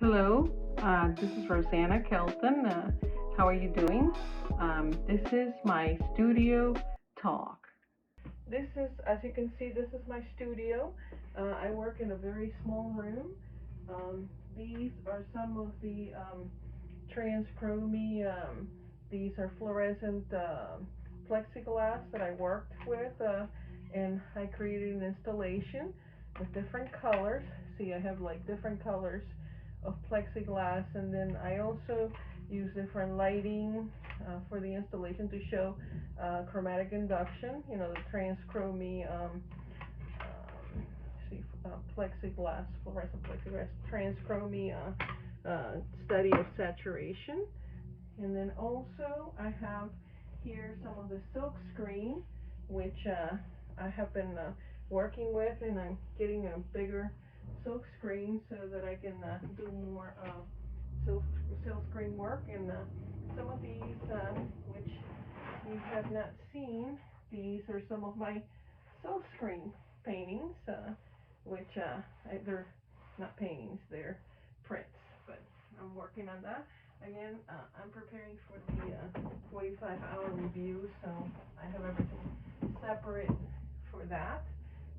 Hello, this is Rossana Kelton. How are you doing? This is my studio talk. This is, as you can see, this is my studio. I work in a very small room. These are some of the transchrome. These are fluorescent plexiglass that I worked with, and I created an installation with different colors. See, I have like different colors of plexiglass, and then I also use different lighting for the installation to show chromatic induction. You know, the transchrome. See, plexiglass, fluorescent plexiglass, transchrome study of saturation. And then also I have here some of the silk screen, which I have been working with, and I'm getting a bigger silk screen so that I can do more silk, silk screen work. And some of these, which you have not seen, these are some of my silk screen paintings, which they're not paintings, they're prints, but I'm working on that. Again, I'm preparing for the 45-hour review, so I have everything separate for that.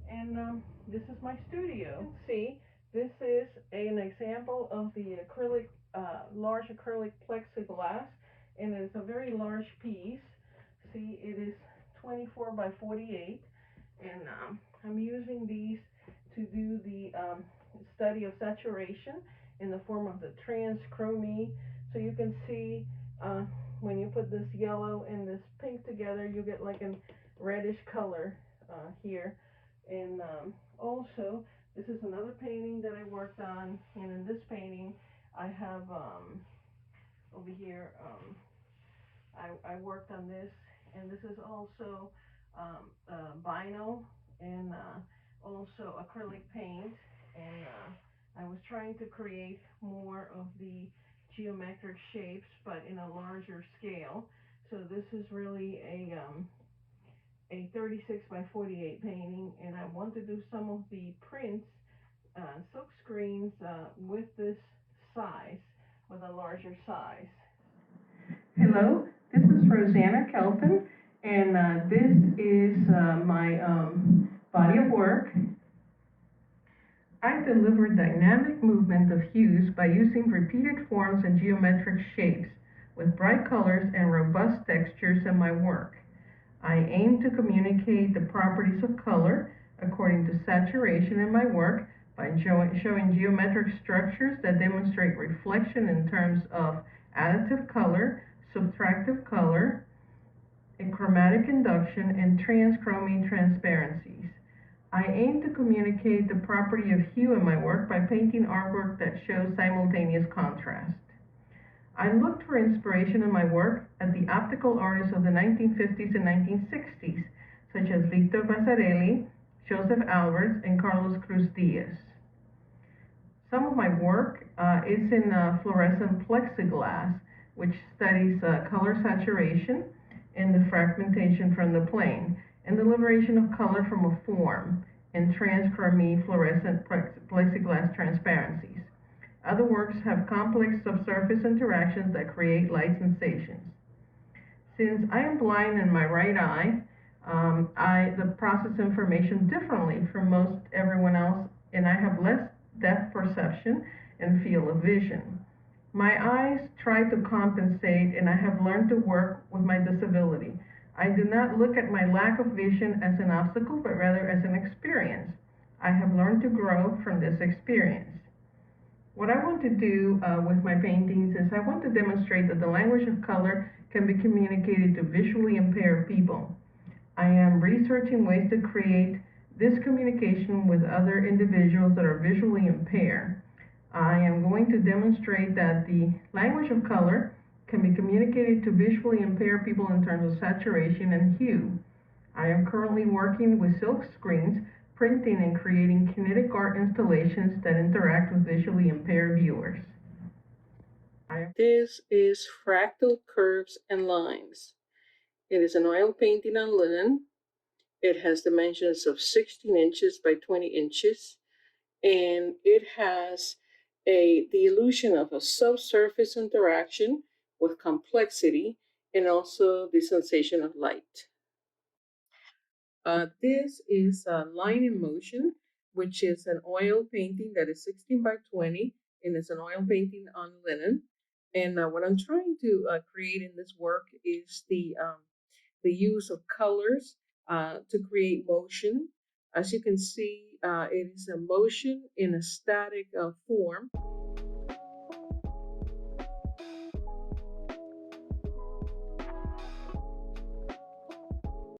And this is my studio. See, this is an example of the acrylic, large acrylic plexiglass, and it's a very large piece. See, it is 24 by 48, and I'm using these to do the study of saturation in the form of the transchrome. So you can see when you put this yellow and this pink together, you get like a reddish color here. And also, this is another painting that I worked on, and in this painting, I have over here, I worked on this, and this is also vinyl and also acrylic paint, and I was trying to create more of the geometric shapes, but in a larger scale. So this is really a 36 by 48 painting, and I want to do some of the prints, silk screens with this size, with a larger size. Hello, this is Rossana Kelton, and this is my body of work. I deliver dynamic movement of hues by using repeated forms and geometric shapes with bright colors and robust textures in my work. I aim to communicate the properties of color according to saturation in my work by showing geometric structures that demonstrate reflection in terms of additive color, subtractive color, and chromatic induction, and transchrome transparencies. I aim to communicate the property of hue in my work by painting artwork that shows simultaneous contrast. I looked for inspiration in my work at the optical artists of the 1950s and 1960s, such as Victor Vasarely, Joseph Alberts, and Carlos Cruz Diaz. Some of my work is in fluorescent plexiglass, which studies color saturation and the fragmentation from the plane, and the liberation of color from a form in transchrome fluorescent plexiglass transparencies. Other works have complex subsurface interactions that create light sensations. Since I am blind in my right eye, I process information differently from most everyone else, and I have less depth perception and field of vision. My eyes try to compensate, and I have learned to work with my disability. I do not look at my lack of vision as an obstacle, but rather as an experience. I have learned to grow from this experience. What I want to do with my paintings is I want to demonstrate that the language of color can be communicated to visually impaired people. I am researching ways to create this communication with other individuals that are visually impaired. I am going to demonstrate that the language of color can be communicated to visually impaired people in terms of saturation and hue. I am currently working with silk screens, printing and creating kinetic art installations that interact with visually impaired viewers. This is Fractal Curves and Lines. It is an oil painting on linen. It has dimensions of 16 inches by 20 inches, and it has the illusion of a subsurface interaction with complexity and also the sensation of light. This is Line in Motion, which is an oil painting that is 16 by 20, and it's an oil painting on linen. And what I'm trying to create in this work is the use of colors to create motion. As you can see, it is a motion in a static form.